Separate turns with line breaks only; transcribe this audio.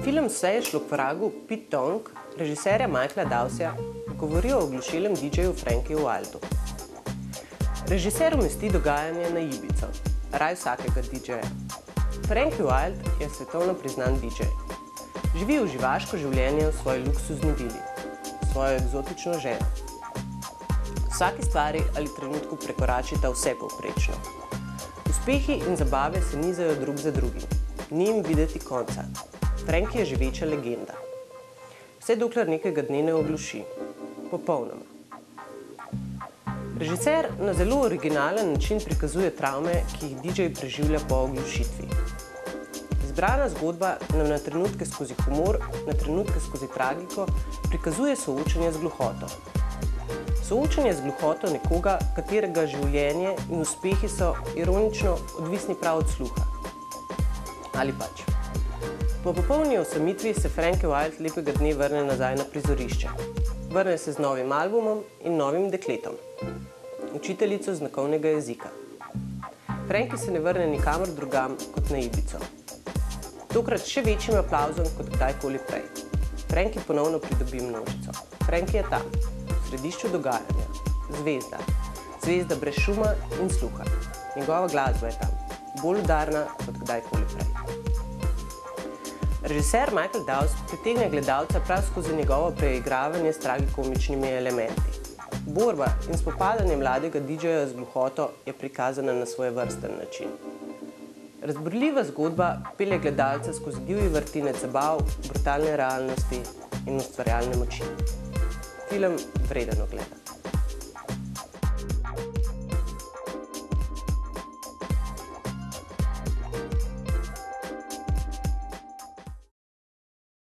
Film Vse je šlo k vragu Pete Tong, režiserja Michaela Dowsja, govori o oglušelem DJ-ju Frankiju Wildu. Režiser umesti dogajanje na Ibizo, raj vsakega DJ-ja. Frankie Wild je svetovno priznan DJ. Živi uživaško življenje v svoji luksuzni vili, svojo eksotično ženo. Vsaki stvari ali trenutku prekoračita vse povprečno. Uspehi in zabave se nizajo drug za drugim. Ni jim videti konca. Frankie je živeča legenda. Vse dokler nekega dne ne ogluši. Popolnoma. Režiser na zelo originalen način prikazuje travme, ki jih DJ preživlja po oglušitvi. Izbrana zgodba nam na trenutke skozi humor, na trenutke skozi tragiko prikazuje soočanje z gluhoto. Soočanje z gluhoto nekoga, katerega življenje in uspehi so ironično odvisni prav od sluha. Ali pač. Po popolni osamitvi se Frankie Wild lepega dne vrne nazaj na prizorišče. Vrne se z novim albumom in novim dekletom, učiteljico znakovnega jezika. Frankie se ne vrne nikamor drugam kot na Ibizo. Tokrat še večjim aplavzom kot kdajkoli prej. Frankie ponovno pridobi množico. Frankie je tam, v središču dogajanja, zvezda. Zvezda brez šuma in sluha. Njegova glasba je tam, bolj udarna kot kdajkoli prej. Režiser Michael Dowse pritegne gledalca prav skozi njegovo preigravanje s tragikomičnimi elementi. Borba in spopadanje mladega DJ-ja z gluhoto je prikazana na svojevrsten način. Razburljiva zgodba pelje gledalca skozi divji vrtinec zabav, brutalne realnosti in ustvarjalne moči. Film vreden ogleda.